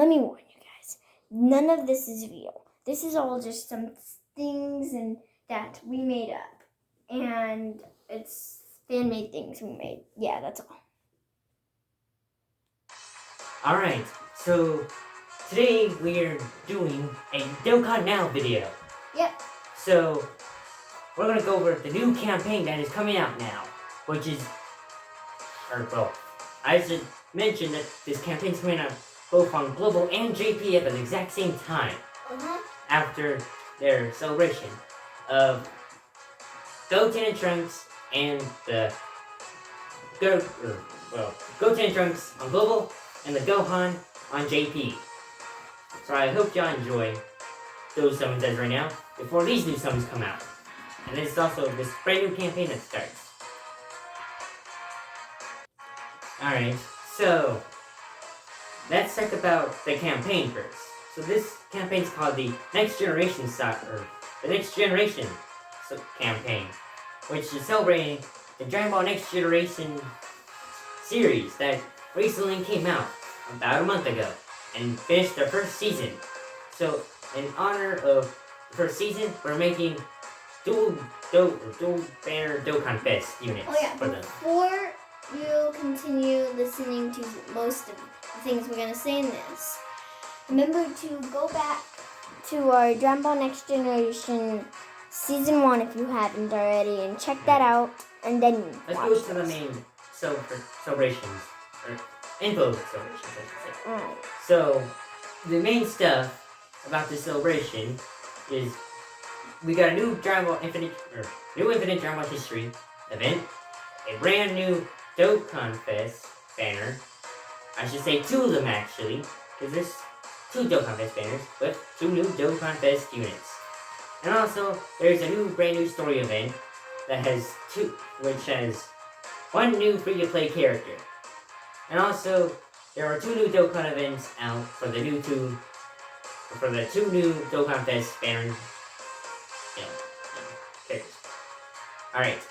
let me warn you guys. None of this is real. This is all just some things and that we made up. And it's fan-made things we made. Yeah, that's all. Alright, so today we're doing a Dokkan Now video. Yep. So, we're gonna go over the new campaign that is coming out now, which is, I should mention that this campaign's coming out both on Global and JP at the exact same time. After their celebration of Goten and Trunks and the Goten and Trunks on Global and the Gohan on JP. So I hope y'all enjoy those summons as right now before these new summons come out. And this is also this brand new campaign that starts. Alright, so let's talk about the campaign first. So this campaign is called the Next Generation campaign, which is celebrating the Dragon Ball Next Generation series that recently came out about a month ago and finished their first season. So in honor of the first season, we're making dual banner Dokkan Fest units for them. Before you continue listening to most of the things we're going to say in this, remember to go back to our Dragon Ball Next Generation Season 1 if you haven't already, and check that out, and then let's go to the main celebrations, or info celebrations, I should say. Alright. So, the main stuff about this celebration is we got a new Infinite Dragon Ball History event, a brand new Dokkan Fest banner. I should say 2 of them actually, because there's 2 Dokkan Fest banners with 2 new Dokkan Fest units. And also, there's a brand new story event that has which has 1 new free-to-play character. And also, there are 2 new Dokkan events out for the 2 new Dokkan Fest banner characters. Alright,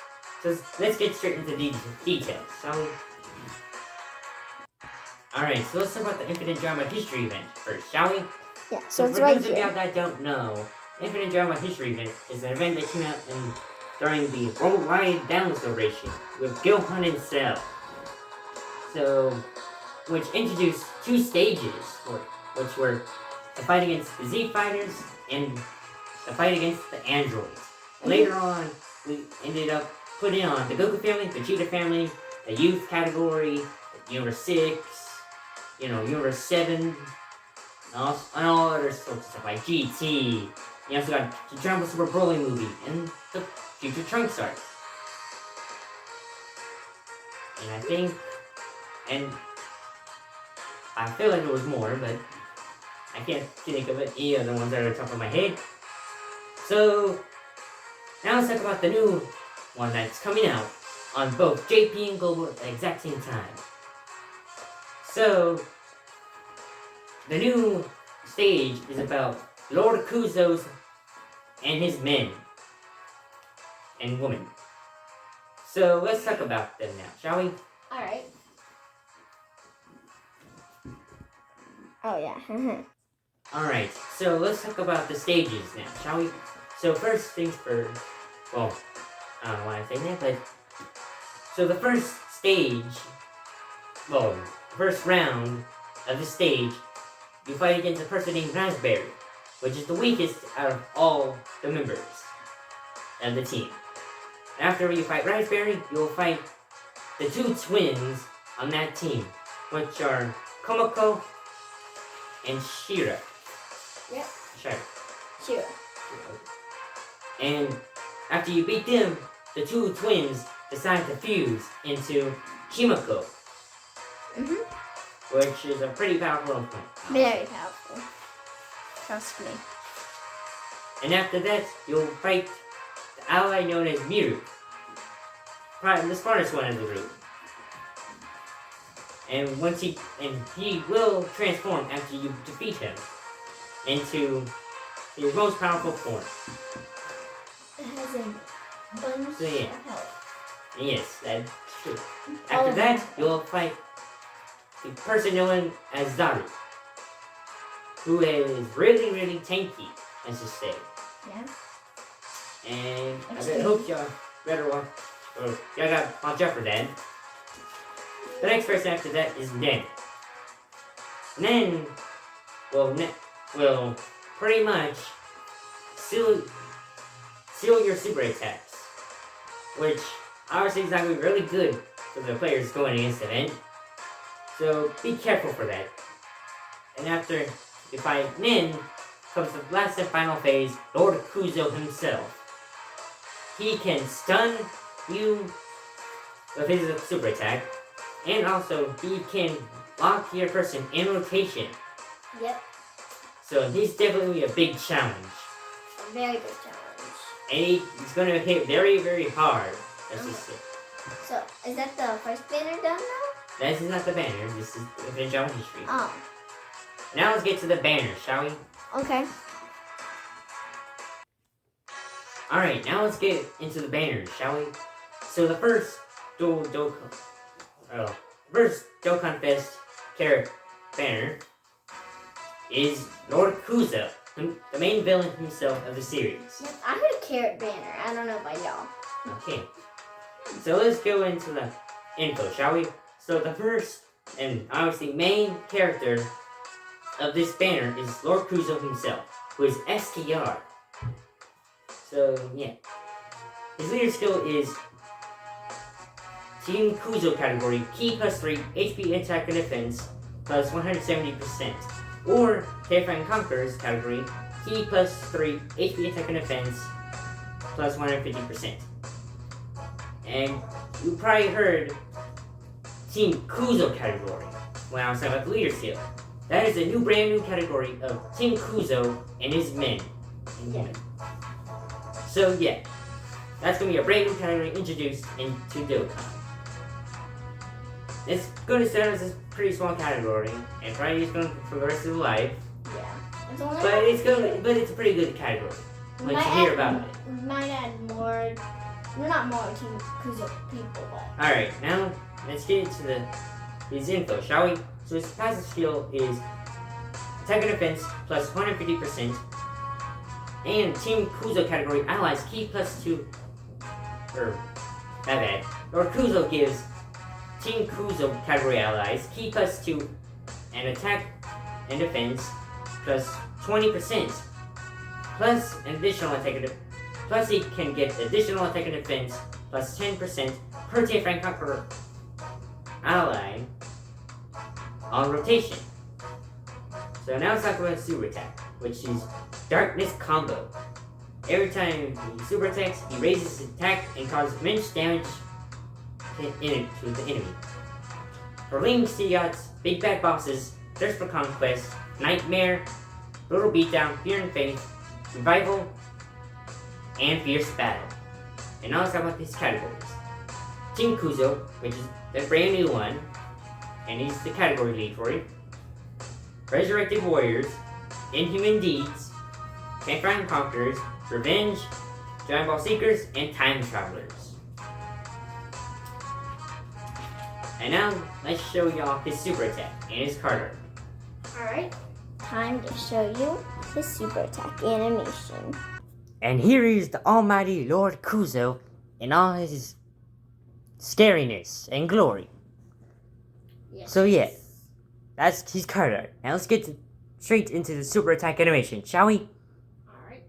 so let's get straight into the details, shall we? Alright, so let's talk about the Infinite Drama History event first, shall we? Yeah, so it's for right those here. of y'all that don't know, Infinite Drama History event is an event that came out during the worldwide download celebration with Gohan and Cell. So, which introduced 2 stages which were the fight against the Z Fighters and the fight against the androids. Later on, we ended up putting on the Goku family, the Vegeta family, the youth category, the Universe 6, Universe 7, and all other sorts of stuff like GT. You also got the Dragon Ball Super Broly movie and the Future Trunks arc. And I feel like there was more, but I can't think of any other ones that are on top of my head. So, now let's talk about the new one that's coming out on both JP and Global at the exact same time. So, the new stage is about Lord Kuzos and his men and women. So, let's talk about them now, shall we? Alright. Oh, yeah. Alright, so let's talk about the stages now, shall we? So first things first, well, I don't know why I say that, but... So the first stage, first round of the stage, you fight against a person named Raspberry, which is the weakest out of all the members of the team. After you fight Raspberry, you'll fight the 2 twins on that team, which are Komako and Shira. Yep. Shira. And after you beat them, the 2 twins decide to fuse into Komako. Which is a pretty powerful opponent. Very powerful. Trust me. And after that, you'll fight the ally known as Miru. Probably the smartest one of the group. And he will transform after you defeat him into his most powerful form. It has a bunch of health. Yes, that's true. After that, you'll fight the person known as Zaru. who is really, really tanky, let's just say. Yeah. And I hope y'all better watch, or y'all gotta watch out for that. The next person after that is Nen. Nen will pretty much seal your super attacks, which obviously is not going to be really good for the players going against the Nen. So be careful for that. And after you fight Nen, comes the last and final phase, Lord Kuzo himself. He can stun you with his super attack, and also he can lock your person in rotation. Yep. So he's definitely a big challenge. A very big challenge. And he's going to hit very, very hard. That's just it. So, is that the first banner done now? This is not the banner, this is the Infinite Drama History. Oh. Now let's get to the banner, shall we? Okay. Alright, now let's get into the banners, shall we? So the first Dokkan Fest banner is Lord Kuzo, the main villain himself of the series. Yep, I heard a carrot banner. I don't know about y'all. Okay. So let's go into the info, shall we? So the first and obviously main character of this banner is Lord Kuzo himself, who is STR. So yeah. His leader skill is Team Kuzo category, Ki +3, HP attack and defense, plus 170%. Or Terrifying Conquerors category, Ki +3, HP attack and defense, plus 150%. And you probably heard Team Kuzo category when I was talking about the leader skill. That is a brand new category of Team Kuzo and his men. Yeah. So yeah, that's going to be a brand new category introduced into Dokkan. It's going to start as a pretty small category, and probably it's going for the rest of the life. Yeah. It's only But it's a pretty good category. Once you hear about it. We might add more. Well, not more Team Kuzo people, but. Alright, now let's get into his info, shall we? So his passive skill is attack and defense plus 150%, and Team Kuzo category allies Ki +2. Lord Kuzo gives Team Kuzo category allies Ki +2 and attack and defense plus 20%, plus an additional attack and plus he can get additional attack and defense plus 10% per Terrifying Conqueror ally on rotation. So now let's talk about super attack, which is Darkness Combo. Every time he super attacks, he raises his attack and causes immense damage to the enemy. For Ling Steots, Big Bad Bosses, Thirst for Conquest, Nightmare, Brutal Beatdown, Fear and Faith, Revival, and Fierce Battle. And now let's talk about these categories. Team Kuzo, which is the brand new one, and he's the category lead for it. Resurrected Warriors, Inhuman Deeds, Terrifying Conquerors, Revenge, Giant Ball Seekers, and Time Travelers. And now, let's show y'all his super attack and his card art. Alright, time to show you his super attack animation. And here is the almighty Lord Kuzo in all his scariness and glory. Yes. So yeah, that's his card art. Now let's get straight into the super attack animation, shall we? Alright.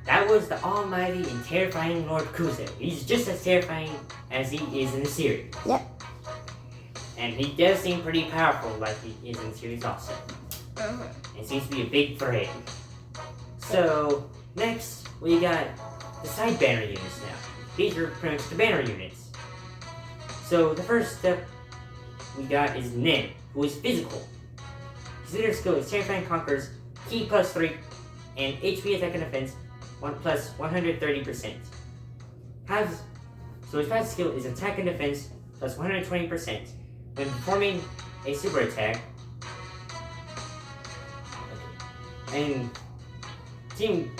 That was the almighty and terrifying Lord Kuzo. He's just as terrifying as he is in the series. Yep. And he does seem pretty powerful like he is in the series also. And seems to be a big threat. So, next, we got the side banner units now. These are pretty much the banner units. So, the first step we got is Nen, who is physical. His leader skill is Terrifying Conquerors, Ki +3, and HP attack and defense, plus 130%. So his passive skill is attack and defense, plus 120%. When performing a super attack, And Team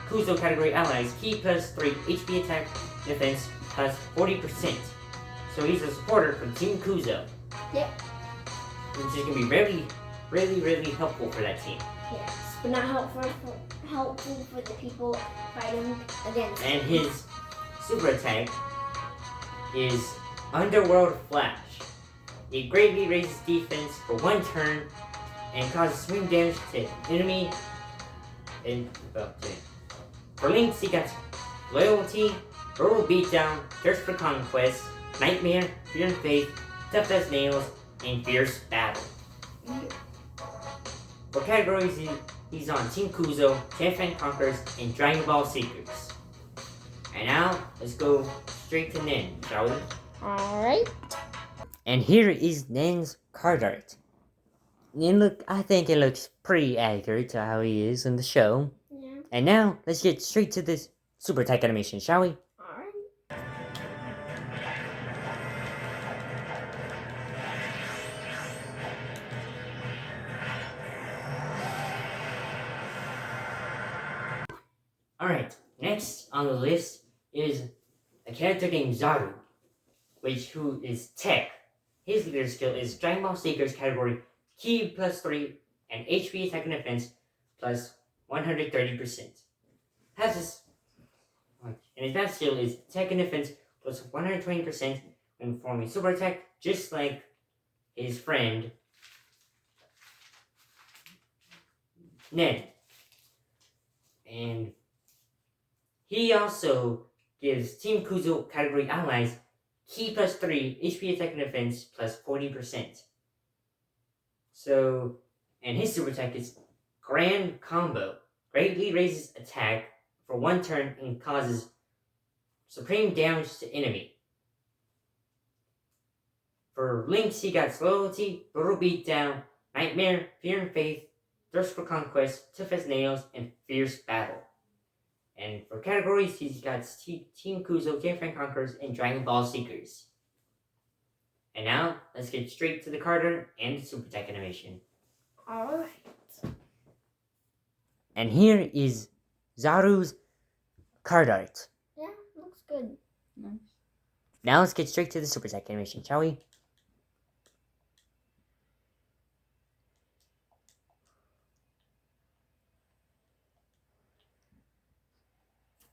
Kuzo category allies, Ki plus 3 HP attack defense plus 40%. So he's a supporter from Team Kuzo. Yep. Which is going to be really, really, really helpful for that team. Yes, but not helpful for the people fighting against And him. his super attack is Underworld Flash. It greatly raises defense for 1 turn and causes swing damage to enemy. For links, he got Loyalty, Brutal Beatdown, Thirst for Conquest, Nightmare, Fear and Faith, Tough as Nails, and Fierce Battle. For categories, he's on Team Kuzo, Champion Conquerors, and Dragon Ball Seekers. And now, let's go straight to Nen, shall we? Alright. And here is Nen's card art. I think it looks pretty accurate to how he is in the show. Yeah. And now, let's get straight to this super attack animation, shall we? Alright. Alright, next on the list is a character named Zaru, who is Tech. His leader skill is Dragon Ball Seekers category Ki plus 3 and HP attack and defense plus 130%. And his best skill is attack and defense plus 120% when performing super attack, just like his friend Ned. And he also gives Team Kuzo category allies Ki plus 3 HP attack and defense plus 40%. So, and his super attack is Grand Combo. Greatly raises attack for 1 turn and causes supreme damage to enemy. For links, he got Loyalty, Brutal Beatdown, Nightmare, Fear and Faith, Thirst for Conquest, Tough as Nails, and Fierce Battle. And for categories, he's got Team Kuzo, Champion Conquerors, and Dragon Ball Seekers. And now, let's get straight to the card art and the super attack animation. Alright. And here is Zaru's card art. Yeah, looks good. Nice. Now let's get straight to the super attack animation, shall we?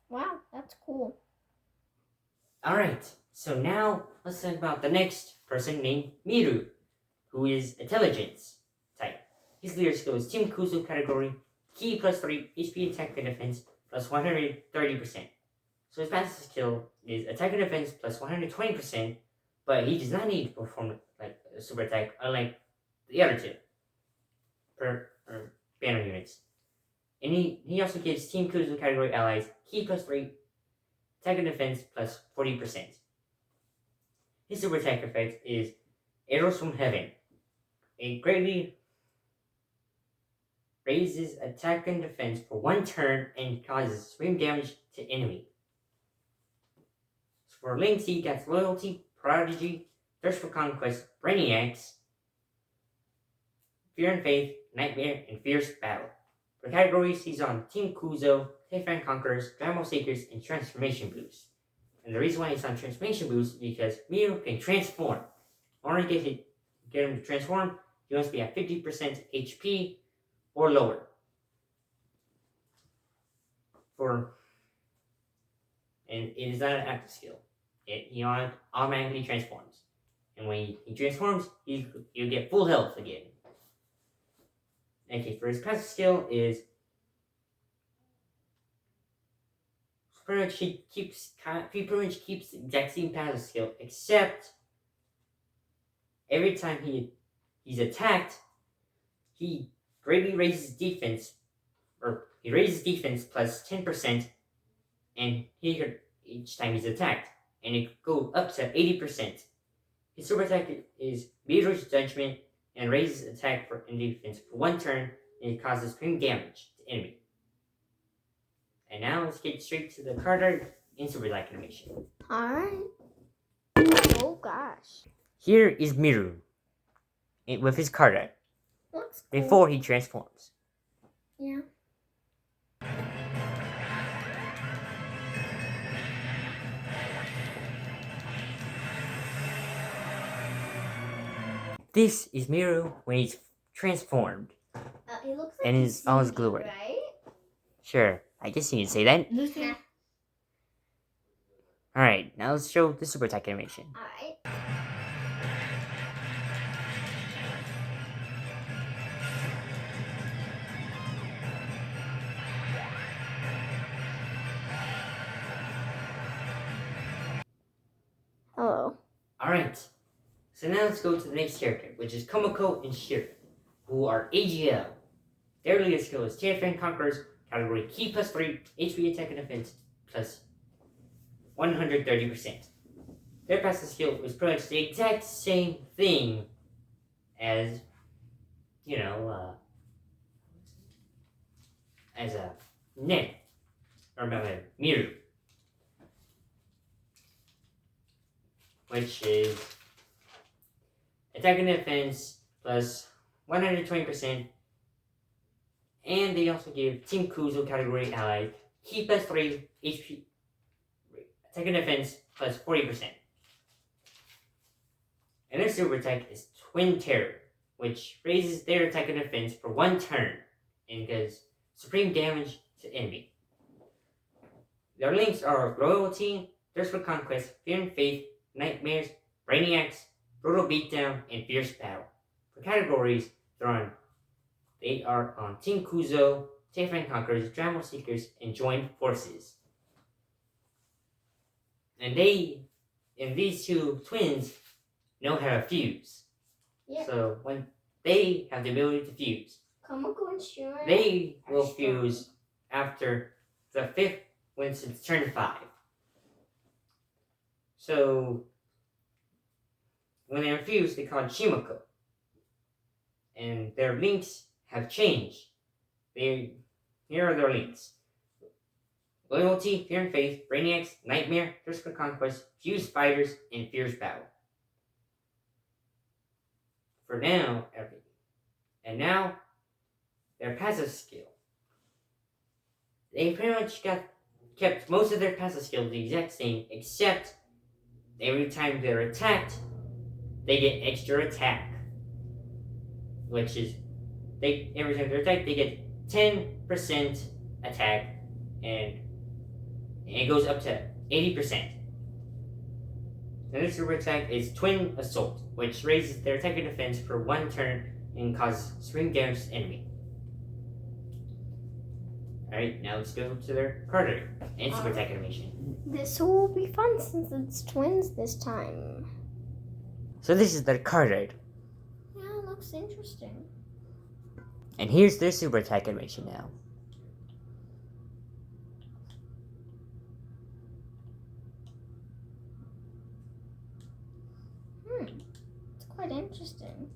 Wow, that's cool. Alright, so now let's talk about the next person named Miru, who is Intelligence type. His leader skill is Team Kuzo category, Ki plus 3, HP attack and defense plus 130%. So his fastest skill is attack and defense plus 120%, but he does not need to perform like a super attack, unlike the other two banner units. And he also gives Team Kuzo category allies Ki plus 3, attack and defense plus 40%. His super attack effect is Arrows from Heaven. It greatly raises attack and defense for 1 turn and causes supreme damage to enemy. So for links, he gets Loyalty, Prodigy, Thirst for Conquest, Brainiacs, Fear and Faith, Nightmare, and Fierce Battle. For categories, he's on Team Kuzo, Champion Conquerors, Dragon Ball Seekers, and Transformation Boost. And the reason why he's on Transformation Boost is because Miru can transform. In order to get him to transform, he must be at 50% HP or lower. And it is not an active skill. He automatically transforms. And when he transforms, he'll get full health again. Okay, for his passive skill is pretty much he pretty much keeps the exact same passive skill, except every time he's attacked, he greatly raises defense, or he raises defense plus 10%, and each time he's attacked, and it goes up to 80%. His super attack is Meteor's Judgment, and raises attack and defense for 1 turn, and it causes supreme damage to enemy. And now let's get straight to the card art and super attack animation. Alright. Oh gosh. Here is Miru with his card art Looks cool. before he transforms. Yeah. This is Miru when he's transformed. He looks like And he's his all his sleepy, glory. right? Sure, I guess you can say that. Yeah. Alright, now let's show the super attack animation. Alright. Hello. Alright, so now let's go to the next character, which is Komako and Shira, who are AGL. Their leader skill is Tianfan Conquerors, category Ki plus 3, HP attack and defense plus 130%. Their passive skill is pretty much the exact same thing as, as a Nen, or Miru, which is attack and defense plus 120%, and they also give Team Kuzo category ally Ki plus 3 HP attack and defense plus 40%. And their super attack is Twin Terror, which raises their attack and defense for 1 turn and does supreme damage to enemy. Their links are Loyalty, Thirst for Conquest, Fear and Faith, Nightmares, Brainiacs, Brutal Beatdown, and Fierce Battle. For categories, they are on Team Kuzo, Tianfan Conquerors, Dragon Seekers, and Joined Forces. And these two twins know how to fuse. Yeah. So when they have the ability to fuse, Komako and Shira. they will fuse after the 5th when it's turn 5. So when they are fused, they call it Shimako. And their links have changed. Here are their links. Loyalty, Fear and Faith, Brainiacs, Nightmare, Thirst for Conquest, Fused Fighters, and Fierce Battle. For now, and now, their passive skill. They pretty much kept most of their passive skill the exact same, except every time they're attacked, they get extra attack. Which is, every time they're attacked, they get 10% attack, and it goes up to 80%. The next super attack is Twin Assault, which raises their attack and defense for 1 turn and causes supreme damage to enemy. Alright, now let's go to their card art and super attack animation. This will be fun since it's twins this time. So this is their card art. Yeah, it looks interesting. And here's their super attack animation now. It's quite interesting.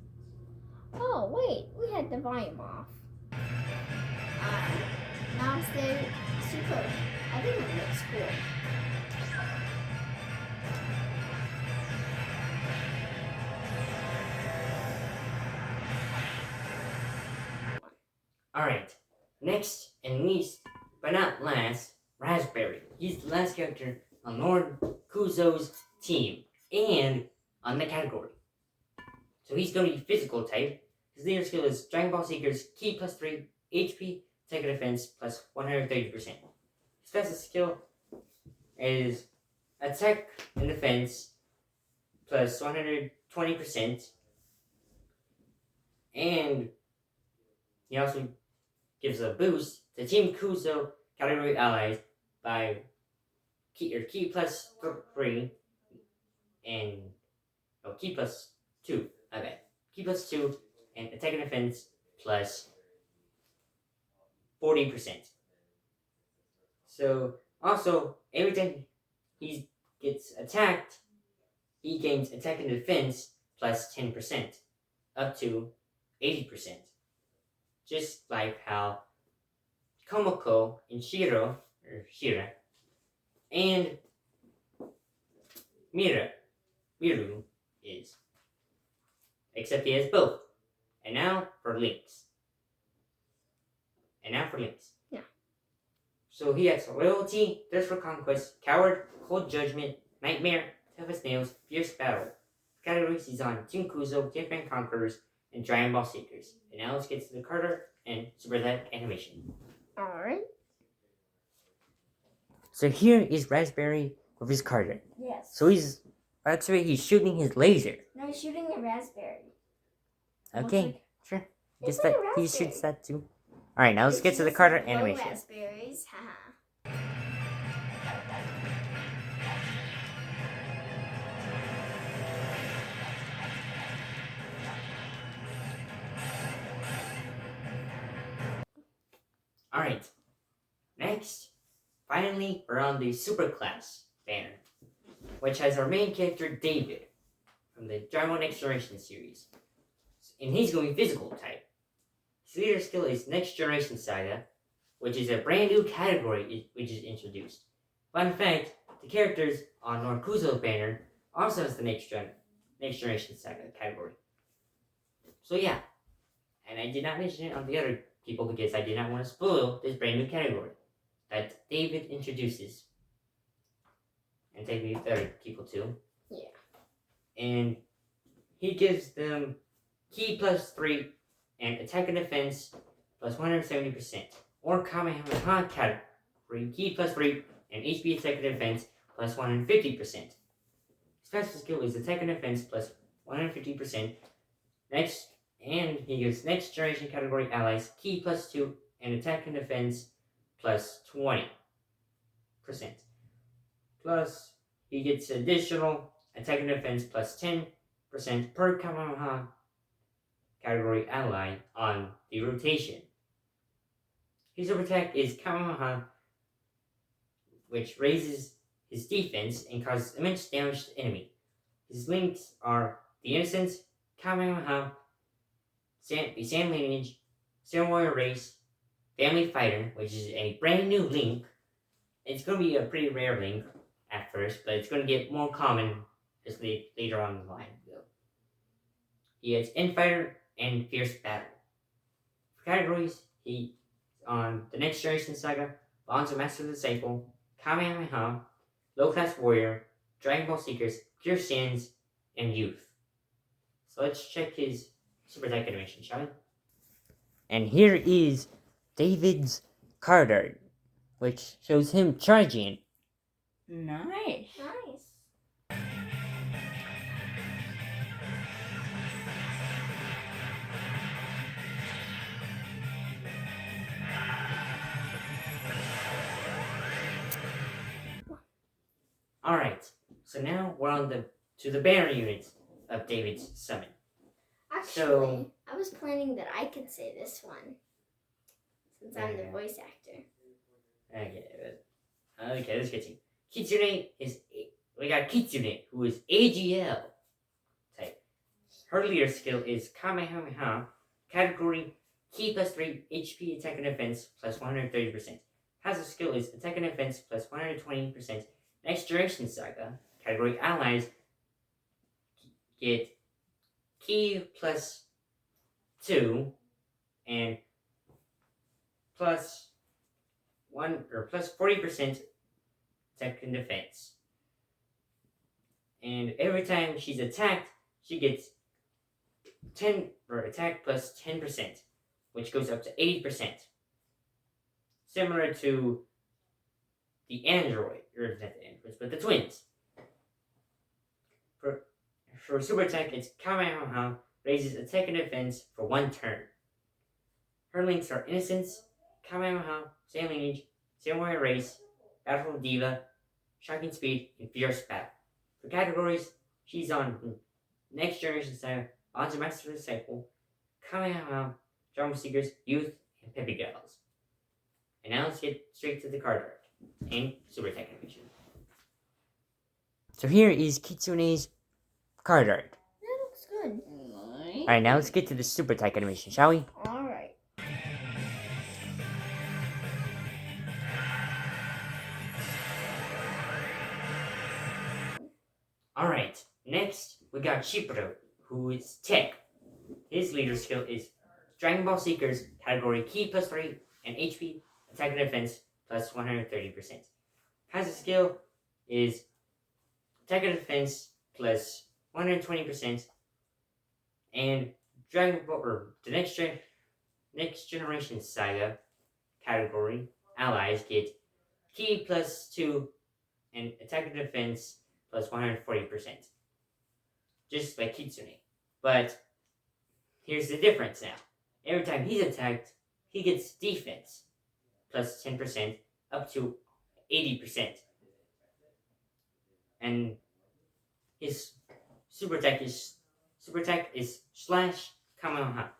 Oh, wait, we had the volume off. Now it's the super. I think it looks cool. Alright, next and least, but not last, Raspberry. He's the last character on Lord Kuzo's team and on the category. So he's going to be physical type. His leader skill is Dragon Ball Seekers, Ki plus 3, HP, attack and defense plus 130%. His passive skill is attack and defense plus 120%. And he also gives a boost to Team Kuzo category allies by Ki plus 3 and Ki plus 2. Ki plus 2 and attack and defense plus 40%. So also every time he gets attacked, he gains attack and defense plus 10%, up to 80%. Just like how Komako and Shira, and Miru is. Except he has both. And now for links. And now for links. Yeah. So he has Loyalty, Thirst for Conquest, Coward, Cold Judgment, Nightmare, Tough as Nails, Fierce Battle. Categories he's on Team Kuzo, Different Conquerors, and Dragon Ball Seekers. And now let's get to the Carter and Super Attack animation. Alright. So here is Raspberry with his Carter. Yes. So he's shooting his laser. No, he's shooting a raspberry. Okay, sure. It's Guess like that a he raspberry. shoots that too. Alright, now let's It's get to the just Carter low animation. raspberries. Haha. Alright. Next, finally, we're on the Super Class banner, which has our main character David from the Dragon Ball Next Generation series. And he's going physical type. His leader skill is Next Generation Saga, which is a brand new category which is introduced. Fun fact, the characters on Norkuzo's banner also has the Next Generation Saga category. So yeah, and I did not mention it on the other people because I did not want to spoil this brand new category that David introduces. And technically the other people too. Yeah. And he gives them Ki plus 3 and Attack and Defense plus 170%. Or Kamehameha category Ki plus 3 and HP Attack and Defense plus 150%. Special skill is Attack and Defense plus 150%. Next, and he gives Next Generation category allies Ki plus 2 and Attack and Defense plus 20%. Plus, he gets additional Attack and Defense plus 10% per Kamehameha category ally on the rotation. His super attack is Kamehameha, which raises his defense and causes immense damage to the enemy. His links are the Innocence, Kamehameha, the Sand Lineage, Sand Warrior Race, Family Fighter, which is a brand new link. It's going to be a pretty rare link at first, but it's going to get more common as later on in the line. He has Infighter and Fierce Battle. For categories, he on the Next Generation Saga, Bonds of Master Disciple, Kamehameha, Low Class Warrior, Dragon Ball Seekers, Pure Sands, and Youth. So let's check his Super Attack animation, shall we? And here is David's card art, which shows him charging. Nice. Nice. Alright, so now we're on to the banner units of David's summon. Actually, I was planning that I could say this one. Since I'm the voice actor. Okay, let's get to Kitchenaid we got Kitchenaid, who is AGL type. Her leader skill is Kamehameha, category Ki plus 3, HP Attack and Defense plus 130%. Passive skill is Attack and Defense plus 120%. Next Generation Saga, category allies get Ki plus 2 and plus 40% attack and defense. And every time she's attacked, she gets 10 or attack plus 10%, which goes up to 80%. Similar to the android, or not the androids, but the twins. For super attack, it's Kamehameha raises attack and defense for 1 turn. Her links are Innocence, Kamehameha, Sand Lineage, Sand Warrior Race, Battle Diva, Shocking Speed, and Fierce Battle. For categories, she's on Next Generation Saga, Bonds of Master Disciple, Kamehameha, Dragon Ball Seekers, Youth, and Peppy Gals. And now let's get straight to the card art and super attack animation. So here is Kitsune's card art. That looks good. Nice. Alright, now let's get to the super attack animation, shall we? Alright. Alright, next we got Shipuro, who is Tech. His leader skill is Dragon Ball Seekers, category Ki plus 3, and HP, attack and defense, plus 130%. Passive skill is attack and defense, plus 120%, and Dragon Ball, or the Next Generation Saga category, allies get Ki plus 2 and attack and defense plus 140%. Just like Kitchenaid. But here's the difference now. Every time he's attacked, he gets defense plus 10% up to 80%. And his super attack is slash Kamehameha,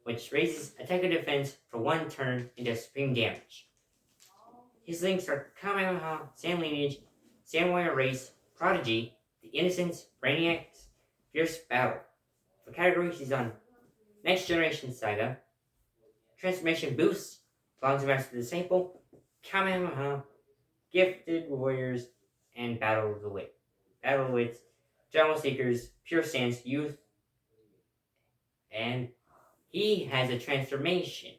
which raises attack and defense for 1 turn and does supreme damage. His links are Kamehameha, Sand Lineage, Sand Warrior Race, Prodigy, The Innocents, Brainiacs, Fierce Battle. For categories, he's on Next Generation Saga, Transformation Boost, Bronze Master Disciple, Kamehameha, Gifted Warriors, and Battle with General Seekers, Pure Sands, Youth, and he has a transformation,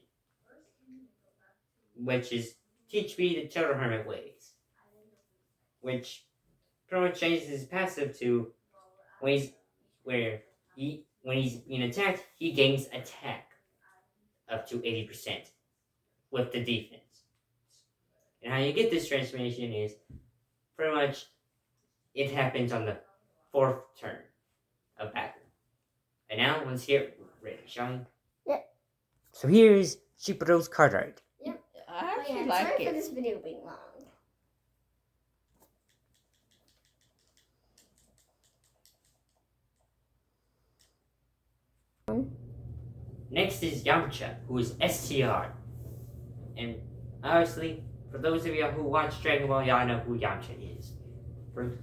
which is Teach Me the Children Hermit Ways, which pretty much changes his passive to when he's being attacked, he gains attack up to 80% with the defense. And how you get this transformation is pretty much it happens on the 4th turn of battle. And now let's get ready, shall we? Yep. So here's Shipiro's card art. Yep. I actually I'm like sorry it. for this video being long. Next is Yamcha, who is STR. And obviously, for those of you who watch Dragon Ball, y'all know who Yamcha is.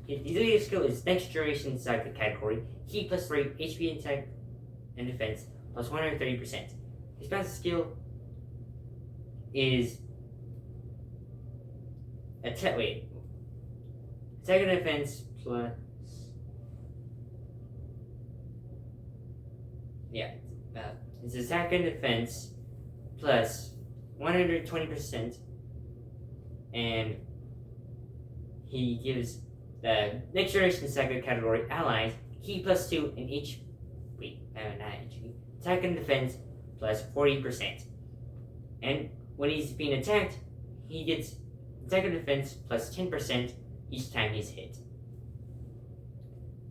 His leader skill is Next Generation Saga category, Ki plus 3, HP attack and defense, plus 130%. His passive skill is attack and defense plus it's attack and defense plus 120%, and he gives the Next Generation Saga category allies Ki plus 2 and attack and defense plus 40%. And when he's being attacked, he gets attack and defense plus 10% each time he's hit.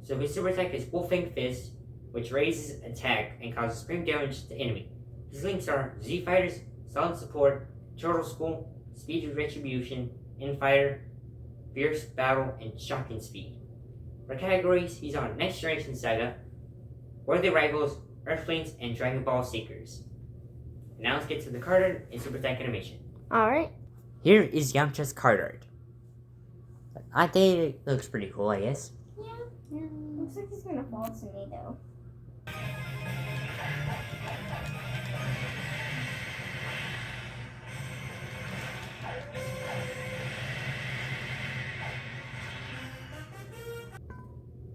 So his super attack is Wolfang Fist, which raises attack and causes supreme damage to enemy. His links are Z Fighters, Solid Support, Turtle School, Speed of Retribution, Infighter, Fierce Battle, and Shocking Speed. For categories, he's on Next Generation Saga, Worthy Rivals, Earthlings, and Dragon Ball Seekers. Now let's get to the card art and super attack animation. Alright. Here is Yamcha's card art. I think it looks pretty cool, I guess. Yeah. Looks like he's gonna fall to me though.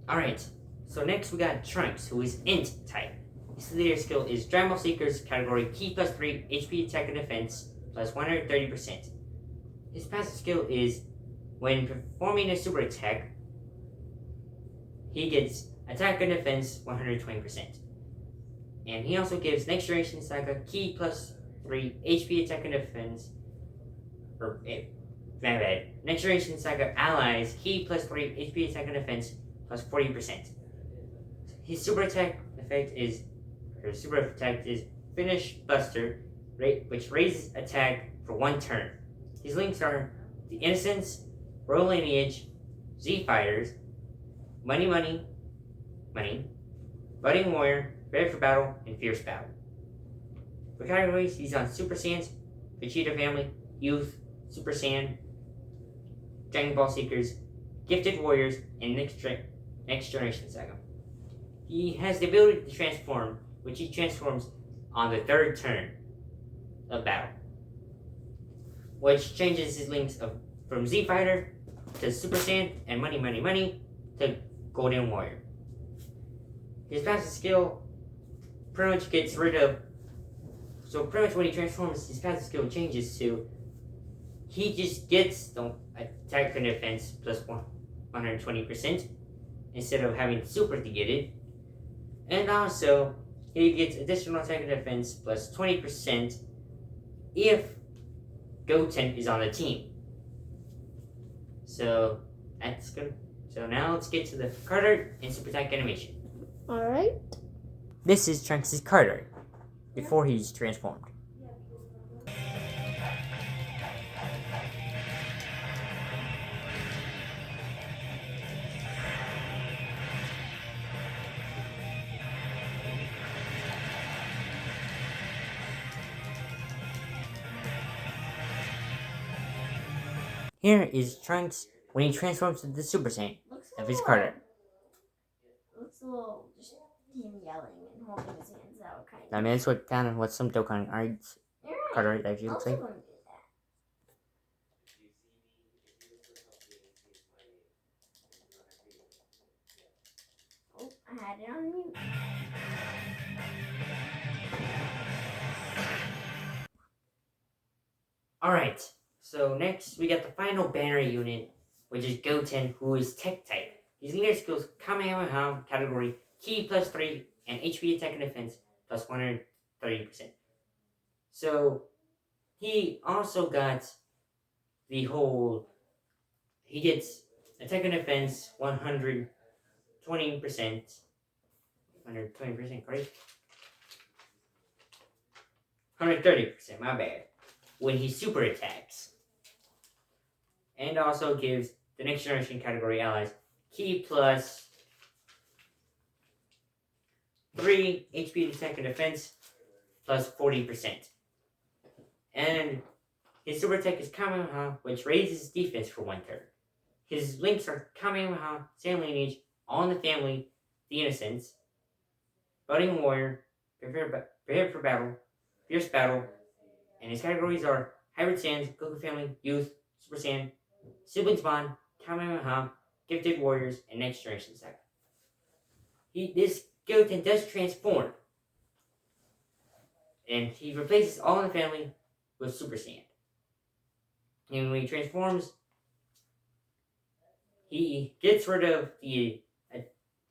Alright, so next we got Trunks, who is Int type. His leader skill is Dragon Ball Seekers category Ki plus 3, HP attack and defense plus 130%. His passive skill is when performing a super attack, he gets attack and defense 120%. And he also gives Next Generation Saga Ki plus 3, HP attack and defense, Next Generation Saga allies Ki plus 3, HP attack and defense plus 40%. His super attack is Finish Buster, which raises attack for 1 turn. His links are The Innocents, Royal Lineage, Z Fighters, Money, Budding Warrior, Ready for Battle, and Fierce Battle. For categories, he's on Super Saiyans, Vegeta Family, Youth, Super Saiyan, Dragon Ball Seekers, Gifted Warriors, and Next Generation Saga. He has the ability to transform, which he transforms on the 3rd turn of battle, which changes his links from Z Fighter to Super Saiyan and Money to Golden Warrior. His passive skill pretty much gets rid of So pretty much when he transforms, his passive skill changes to he just gets the attack and defense plus 120% instead of having super to get it. And also, he gets additional attack and defense plus 20% if Goten is on the team. So that's good. So now let's get to the card art and super attack animation. Alright. This is Trunks' card art before he's transformed. Here is Trunks when he transforms to the Super Saiyan of his card art. Looks a little just him yelling and holding his hands out, kind of. I mean, that's what some Dokkan arts card art actually looks like. Gonna do that. Oh, I had it on mute. Alright, so next we got the final banner unit, which is Goten, who is Tech type. His leader skills Kamehameha category Ki plus 3 and HP attack and defense plus 130%. So he also got the whole. He gets attack and defense 120%. 120%, correct? 130%, my bad. When he super attacks. And also gives the next generation category allies Ki plus 3 HP attack and defense plus 40%. And his super attack is Kamehameha, which raises defense for 1/3. His links are Kamehameha, Saiyan Lineage, All in the Family, The Innocents, Budding Warrior, Prepared for Battle, Fierce Battle, and his categories are Hybrid Saiyans, Goku Family, Youth, Super Saiyan, Siblings Bond, Kamehameha, Gifted Warriors, and Next Generation Saga. This Goten does transform, and he replaces All in the Family with Super Saiyan. And when he transforms, he gets rid of the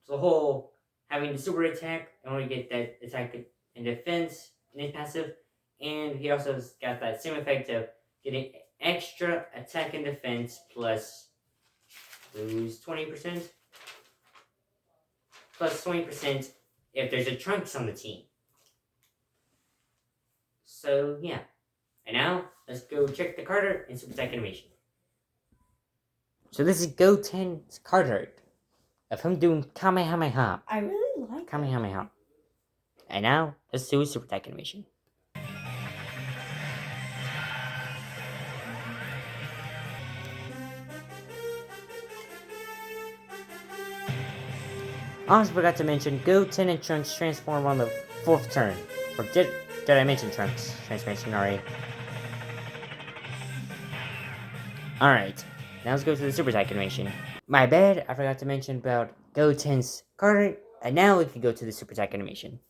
whole having the super attack in order to get that attack and defense in his passive. And he also got that same effect of getting extra attack and defense plus lose 20%. Plus 20% if there's a Trunks on the team. So yeah. And now let's go check the card art and super attack animation. So this is Goten's card art of him doing Kamehameha. I really like Kamehameha. And now let's do a super attack animation. Also forgot to mention, Goten and Trunks transform on the 4th turn. Or did I mention Trunks transformation already? Alright, now let's go to the super attack animation. My bad, I forgot to mention about Goten's card art, and now we can go to the super attack animation.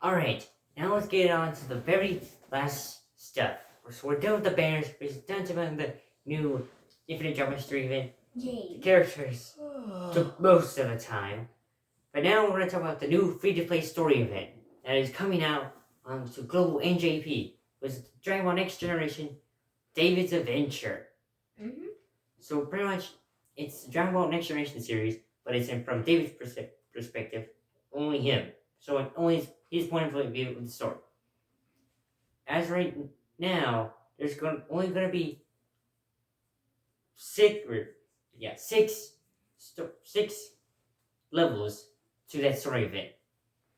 Alright, now let's get on to the very last stuff. So we're done with the banners, we're done with the new Infinite Drama History event. Yay. The characters took most of the time. But now we're going to talk about the new free-to-play story event that is coming out to Global NJP with Dragon Ball Next Generation, David's Adventure. Mm-hmm. So pretty much, it's Dragon Ball Next Generation series, but it's from David's perspective, only him. So only his point of view of the story. As right now, there's only going to be six levels to that story event,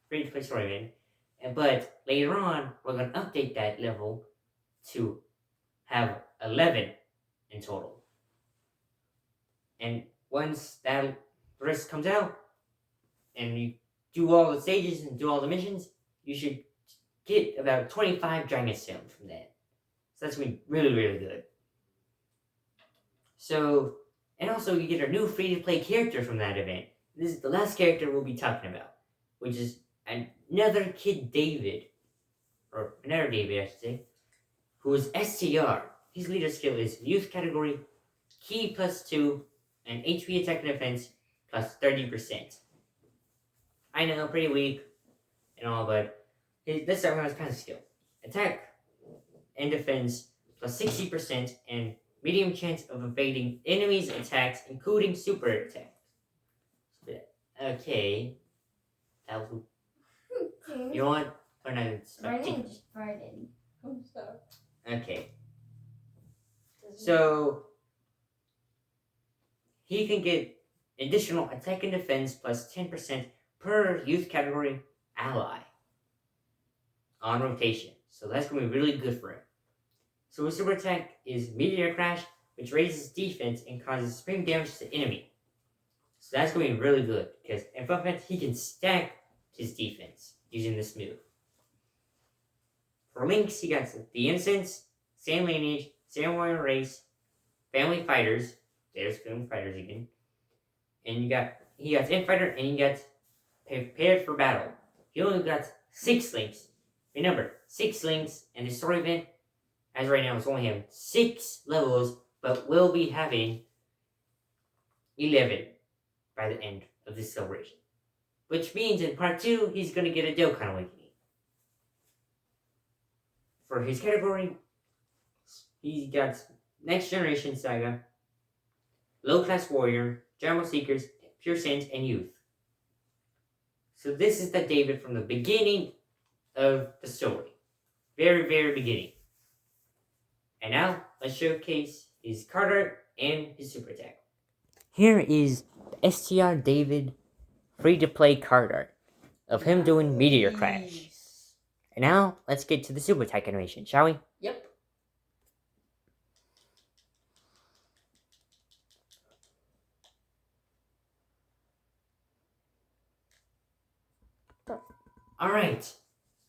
free-to-play story event. But later on, we're going to update that level to have 11 in total. And once that rest comes out, and you do all the stages and do all the missions, you should get about 25 Dragon Stones from that. So that's going to be really, really good. So, and also you get a new free-to-play character from that event. This is the last character we'll be talking about, which is another kid David, or another David I should say, who is STR. His leader skill is Youth category, Ki +2, and HP attack and defense plus 30%. I know, pretty weak and all, but this time has passive skill. Attack and defense plus 60% and medium chance of evading enemies' attacks, including super attacks. Okay. That was, you know what? Or not, My name just farted. Oh, stop. okay. So, he can get additional attack and defense plus 10% per youth category ally on rotation. So that's going to be really good for him. So his super attack is Meteor Crash, which raises defense and causes spring damage to enemy. So that's going to be really good, because in fun fact, he can stack his defense using this move. For links, he got the Innocents, Sand Lineage, Sand Warrior Race, Family Fighters. There's Family Fighters again. And he got Infighter, and he got Prepared for Battle. He only got 6 links. Remember, 6 links, and the story event, as right now, it's only having 6 levels, but we'll be having 11 by the end of this celebration. Which means in part 2, he's going to get a Dokkan Awakening. For his category, he's got Next Generation Saga, Low Class Warrior, Jumbo Seekers, Pure Sins, and Youth. So this is the David from the beginning of the story. Very, very beginning. And now, let's showcase his card art and his super attack. Here is STR David free-to-play card art of him doing Meteor Crash. And now, let's get to the super attack animation, shall we? Yep. Alright,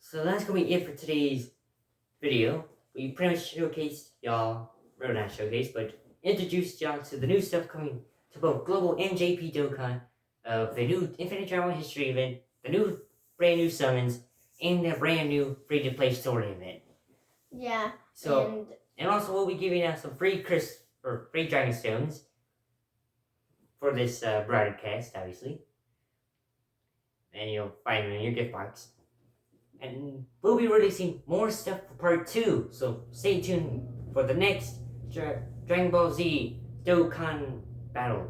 so that's going to be it for today's video. We pretty much showcased y'all, or not showcased, but introduced y'all to the new stuff coming to both Global and JP Dokkan, of the new Infinite Drama History event, the brand new summons, and the brand new free-to-play story event. Yeah. So, and also we'll be giving out some free Dragon Stones for this broadcast, obviously. And you'll find them in your gift box. And we'll be releasing more stuff for part 2, so stay tuned for the next Dragon Ball Z Dokkan battle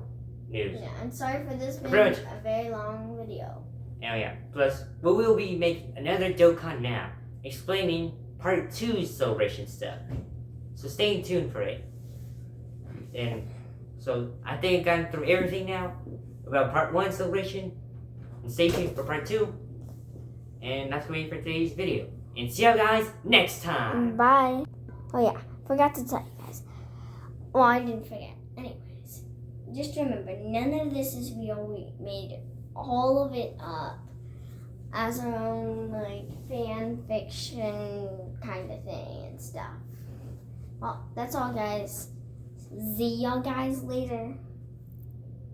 news. Yeah, I'm sorry for this being Pretty a very long video. Oh yeah, plus we will be making another Dokkan Now, explaining part 2's celebration stuff. So stay tuned for it. And so I think I've gone through everything now about part 1 celebration. And stay tuned for part 2. And that's going to be for today's video. And see you guys next time. Bye. Oh yeah, forgot to tell you guys. Well, I didn't forget. Anyways, just remember, none of this is real. We made all of it up as our own, fan fiction kind of thing and stuff. Well, that's all, guys. See y'all guys later.